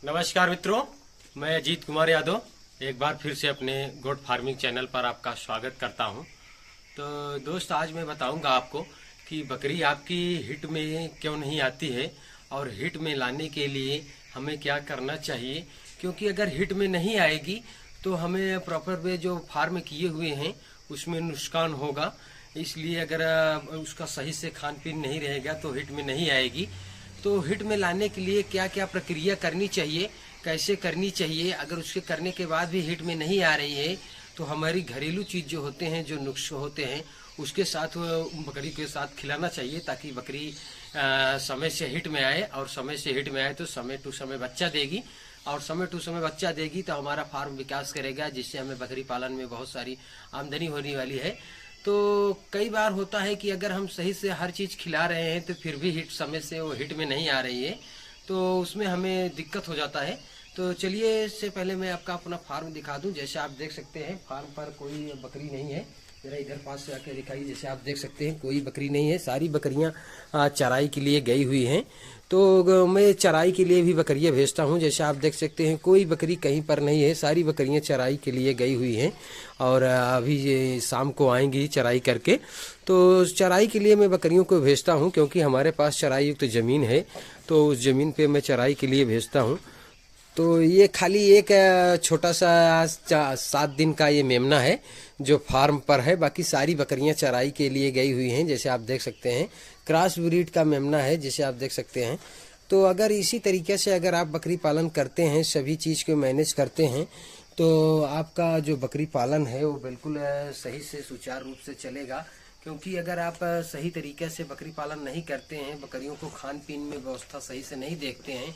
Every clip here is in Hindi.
नमस्कार मित्रों, मैं अजीत कुमार यादव एक बार फिर से अपने गोट फार्मिंग चैनल पर आपका स्वागत करता हूं। तो दोस्त, आज मैं बताऊंगा आपको कि बकरी आपकी हिट में क्यों नहीं आती है और हिट में लाने के लिए हमें क्या करना चाहिए। क्योंकि अगर हिट में नहीं आएगी तो हमें प्रॉपर वे जो फार्म किए हुए हैं उसमें नुकसान होगा। इसलिए अगर उसका सही से खान पीन नहीं रहेगा तो हिट में नहीं आएगी। तो हिट में लाने के लिए क्या क्या प्रक्रिया करनी चाहिए, कैसे करनी चाहिए, अगर उसके करने के बाद भी हिट में नहीं आ रही है तो हमारी घरेलू चीज़ जो होते हैं, जो नुस्खे होते हैं, उसके साथ बकरी के साथ खिलाना चाहिए ताकि बकरी समय से हिट में आए। और समय से हिट में आए तो समय टू समय बच्चा देगी, और समय टू समय बच्चा देगी तो हमारा फार्म विकास करेगा, जिससे हमें बकरी पालन में बहुत सारी आमदनी होने वाली है। तो कई बार होता है कि अगर हम सही से हर चीज़ खिला रहे हैं तो फिर भी हिट समय से वो हिट में नहीं आ रही है, तो उसमें हमें दिक्कत हो जाता है। तो चलिए, इससे पहले मैं आपका अपना फार्म दिखा दूं। जैसे आप देख सकते हैं फार्म पर कोई बकरी नहीं है। जरा इधर पास से आके दिखाइए। जैसे आप देख सकते हैं कोई बकरी नहीं है, सारी बकरियां चराई के लिए गई हुई हैं। तो मैं चराई के लिए भी बकरियां भेजता हूं। जैसे आप देख सकते हैं कोई बकरी कहीं पर नहीं है, सारी बकरियां चराई के लिए गई हुई हैं और अभी ये शाम को आएंगी चराई करके। तो चराई के लिए मैं बकरियों को भेजता हूं, क्योंकि हमारे पास चराई युक्त ज़मीन है, तो उस ज़मीन पे मैं चराई के लिए भेजता हूं। तो ये खाली एक छोटा सा 7 दिन का ये मेमना है जो फार्म पर है। बाकी सारी बकरियां चराई के लिए गई हुई हैं। जैसे आप देख सकते हैं क्रॉस ब्रीड का मेमना है, जैसे आप देख सकते हैं। तो अगर इसी तरीके से अगर आप बकरी पालन करते हैं, सभी चीज़ को मैनेज करते हैं, तो आपका जो बकरी पालन है वो बिल्कुल सही से सुचारू रूप से चलेगा। क्योंकि अगर आप सही तरीके से बकरी पालन नहीं करते हैं, बकरियों को खान पीन में व्यवस्था सही से नहीं देखते हैं,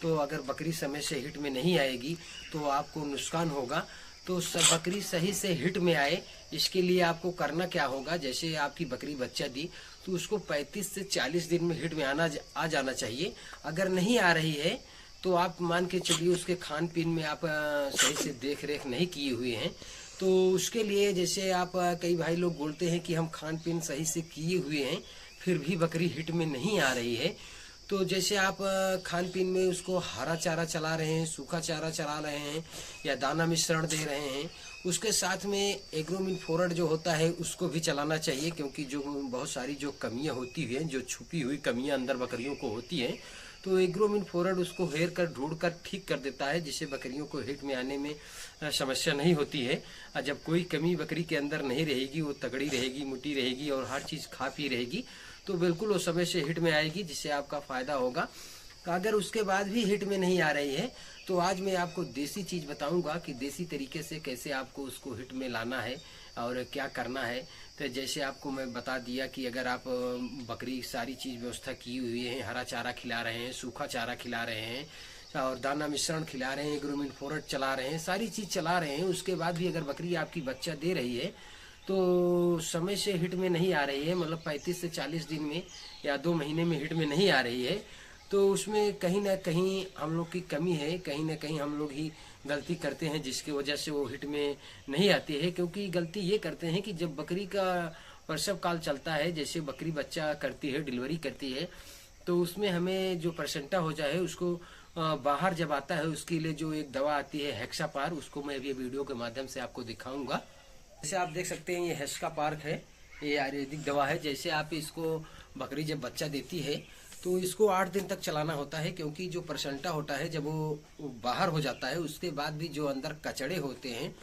तो अगर बकरी समय से हिट में नहीं आएगी तो आपको नुकसान होगा। तो सब बकरी सही से हिट में आए, इसके लिए आपको करना क्या होगा। जैसे आपकी बकरी बच्चा दी तो उसको 35 से 40 दिन में हिट में आ जाना चाहिए। अगर नहीं आ रही है तो आप मान के चलिए उसके खान पीन में आप सही से देख रेख नहीं किए हुए हैं। तो उसके लिए जैसे आप कई भाई लोग बोलते हैं कि हम खान पीन सही से किए हुए हैं फिर भी बकरी हिट में नहीं आ रही है। तो जैसे आप खान पीन में उसको हरा चारा चला रहे हैं, सूखा चारा चला रहे हैं या दाना मिश्रण दे रहे हैं, उसके साथ में एग्रोमिन फोरट जो होता है उसको भी चलाना चाहिए। क्योंकि जो बहुत सारी जो कमियां होती हैं, जो छुपी हुई कमियां अंदर बकरियों को होती हैं, तो एग्रोमिन फोरट उसको हेर कर ढूंढ कर ठीक कर देता है, जिससे बकरियों को हिट में आने में समस्या नहीं होती है। जब कोई कमी बकरी के अंदर नहीं रहेगी, वो तगड़ी रहेगी, मोटी रहेगी और हर चीज़ खा पी रहेगी, तो बिल्कुल वो समय से हिट में आएगी, जिससे आपका फायदा होगा। अगर उसके बाद भी हिट में नहीं आ रही है तो आज मैं आपको देसी चीज़ बताऊंगा कि देसी तरीके से कैसे आपको उसको हिट में लाना है और क्या करना है। तो जैसे आपको मैं बता दिया कि अगर आप बकरी सारी चीज़ व्यवस्था की हुई है, हरा चारा खिला रहे हैं, सूखा चारा खिला रहे हैं और दाना मिश्रण खिला रहे हैं, ग्रोमिन फोरट चला रहे हैं, सारी चीज़ चला रहे हैं, उसके बाद भी अगर बकरी आपकी बच्चा दे रही है तो समय से हिट में नहीं आ रही है, मतलब 35 से 40 दिन में या 2 महीने में हिट में नहीं आ रही है, तो उसमें कहीं ना कहीं हम लोग की कमी है, कहीं ना कहीं हम लोग ही गलती करते हैं जिसकी वजह से वो हिट में नहीं आती है। क्योंकि गलती ये करते हैं कि जब बकरी का प्रसव काल चलता है, जैसे बकरी बच्चा करती है, डिलीवरी करती है, तो उसमें हमें जो परसेंटा हो जाए उसको बाहर जब आता है उसके लिए जो एक दवा आती है हेक्सापार, उसको मैं अभी वीडियो के माध्यम से आपको दिखाऊंगा। जैसे आप देख सकते हैं ये हेक्सापार है, ये आयुर्वेदिक दवा है। जैसे आप इसको बकरी जब बच्चा देती है तो इसको 8 दिन तक चलाना होता है। क्योंकि जो परसेंटा होता है जब वो बाहर हो जाता है उसके बाद भी जो अंदर कचड़े होते हैं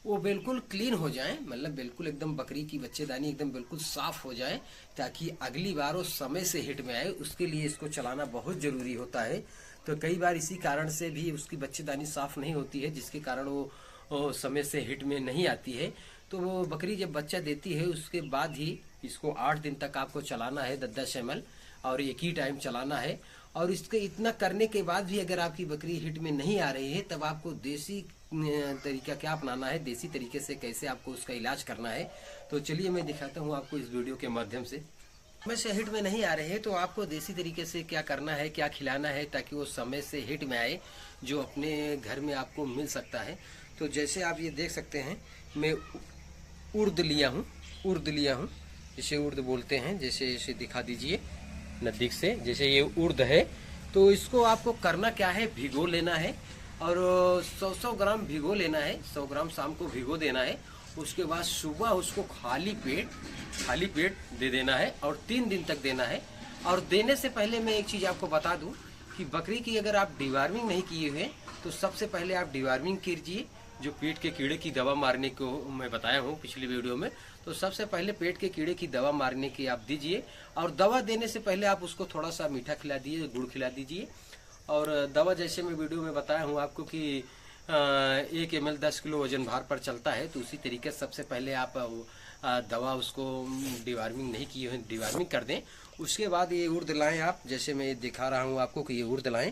वो बिल्कुल क्लीन हो जाए, मतलब बिल्कुल एकदम बकरी की बच्चेदानी एकदम बिल्कुल साफ हो जाए, ताकि अगली बार वो समय से हिट में आए। उसके लिए इसको चलाना बहुत जरूरी होता है। तो कई बार इसी कारण से भी उसकी बच्चेदानी साफ नहीं होती है, जिसके कारण वो समय से हिट में नहीं आती है। तो वो बकरी जब बच्चा देती है उसके बाद ही इसको 8 दिन तक आपको चलाना है 10-10 ml, और एक ही टाइम चलाना है। और इसके इतना करने के बाद भी अगर आपकी बकरी हिट में नहीं आ रही है तब आपको देसी तरीका क्या अपनाना है, देसी तरीके से कैसे आपको उसका इलाज करना है। तो चलिए मैं दिखाता हूँ आपको इस वीडियो के माध्यम से। समय से हिट में नहीं आ रहे हैं तो आपको देसी तरीके से क्या करना है, क्या खिलाना है ताकि वो समय से हिट में आए, जो अपने घर में आपको मिल सकता है। तो जैसे आप ये देख सकते हैं मैं उर्द लिया हूँ, जिसे उर्द बोलते हैं। जैसे इसे दिखा दीजिए नज़दीक से। जैसे ये उर्द है, तो इसको आपको करना क्या है, भिगो लेना है और 100 ग्राम भिगो लेना है। 100 ग्राम शाम को भिगो देना है। उसके बाद सुबह उसको खाली पेट दे देना है और 3 दिन तक देना है। और देने से पहले मैं एक चीज़ आपको बता दूं कि बकरी की अगर आप डिवार्मिंग नहीं किए हुए तो सबसे पहले आप डिवार्मिंग कीजिए। जो पेट के कीड़े की दवा मारने को मैं बताया हूँ पिछली वीडियो में, तो सबसे पहले पेट के कीड़े की दवा मारने की आप दीजिए। और दवा देने से पहले आप उसको थोड़ा सा मीठा खिला दीजिए, गुड़ खिला दीजिए। और दवा जैसे मैं वीडियो में बताया हूँ आपको कि 1 ml 10 किलो वजन भार पर चलता है, तो उसी तरीके से सबसे पहले आप दवा उसको डिवार्मिंग नहीं की है डिवार्मिंग कर दें। उसके बाद ये उर्द लाएं आप, जैसे मैं दिखा रहा हूँ आपको कि ये उर्द लाएं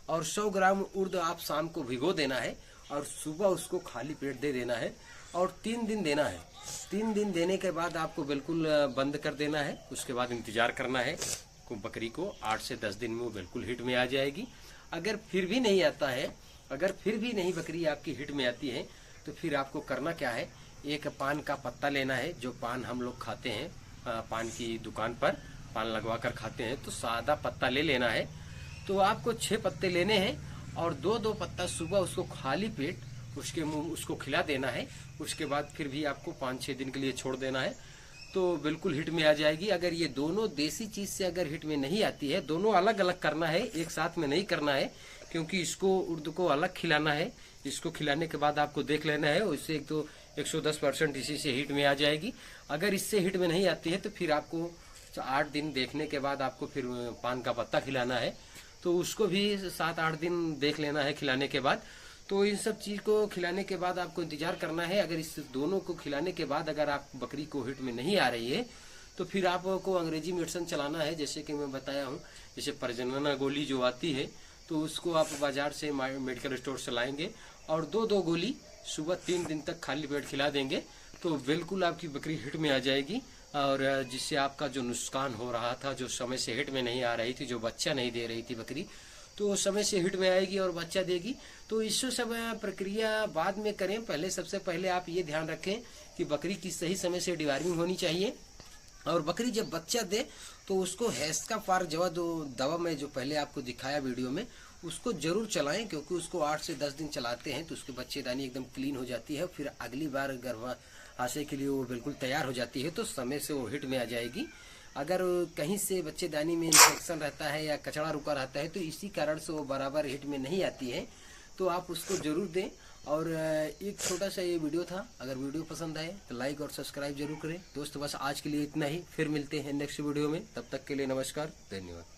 और 100 ग्राम उर्द आप शाम को भिगो देना है और सुबह उसको खाली पेट दे देना है और 3 दिन देना है। 3 दिन देने के बाद आपको बिल्कुल बंद कर देना है। उसके बाद इंतजार करना है को बकरी को 8 से 10 दिन में वो बिल्कुल हिट में आ जाएगी। अगर फिर भी नहीं आता है, अगर फिर भी नहीं बकरी आपकी हिट में आती है, तो फिर आपको करना क्या है, एक पान का पत्ता लेना है। जो पान हम लोग खाते हैं पान की दुकान पर पान लगवा कर खाते हैं, तो सादा पत्ता ले लेना है। तो आपको 6 पत्ते लेने हैं और 2-2 पत्ता सुबह उसको खाली पेट उसके मुंह उसको खिला देना है। उसके बाद फिर भी आपको 5-6 दिन के लिए छोड़ देना है, तो बिल्कुल हिट में आ जाएगी। अगर ये दोनों देसी चीज से अगर हिट में नहीं आती है, दोनों अलग अलग करना है, एक साथ में नहीं करना है, क्योंकि इसको उर्द को अलग खिलाना है। इसको खिलाने के बाद आपको देख लेना है, उससे एक तो 110% इसी से हिट में आ जाएगी। अगर इससे हिट में नहीं आती है तो फिर आपको 8 दिन देखने के बाद आपको फिर पान का पत्ता खिलाना है, तो उसको भी 7-8 दिन देख लेना है खिलाने के बाद। तो इन सब चीज को खिलाने के बाद आपको इंतजार करना है। अगर इस दोनों को खिलाने के बाद अगर आप बकरी को हिट में नहीं आ रही है, तो फिर आपको अंग्रेजी मेडिसिन चलाना है। जैसे कि मैं बताया हूँ, जैसे प्रजनन गोली जो आती है, तो उसको आप बाजार से मेडिकल स्टोर से लाएंगे और 2-2 गोली सुबह 3 दिन तक खाली पेट खिला देंगे, तो बिल्कुल आपकी बकरी हिट में आ जाएगी। और जिससे आपका जो नुकसान हो रहा था, जो समय से हिट में नहीं आ रही थी, जो बच्चा नहीं दे रही थी बकरी, तो समय से हिट में आएगी और बच्चा देगी। तो इस सब प्रक्रिया बाद में करें। पहले सबसे पहले आप ये ध्यान रखें कि बकरी की सही समय से डिवार्मिंग होनी चाहिए। और बकरी जब बच्चा दे तो उसको हेस्का फार जवा दवा में जो पहले आपको दिखाया वीडियो में, उसको जरूर चलाएं, क्योंकि उसको 8 से 10 दिन चलाते हैं तो उसके बच्चेदानी एकदम क्लीन हो जाती है। फिर अगली बार गर्भाशय के लिए वो बिल्कुल तैयार हो जाती है, तो समय से वो हिट में आ जाएगी। अगर कहीं से बच्चेदानी में इन्फेक्शन रहता है या कचड़ा रुका रहता है, तो इसी कारण से वो बराबर हिट में नहीं आती है, तो आप उसको जरूर दें। और एक छोटा सा ये वीडियो था, अगर वीडियो पसंद आए तो लाइक और सब्सक्राइब जरूर करें। दोस्तों बस आज के लिए इतना ही, फिर मिलते हैं नेक्स्ट वीडियो में। तब तक के लिए नमस्कार, धन्यवाद।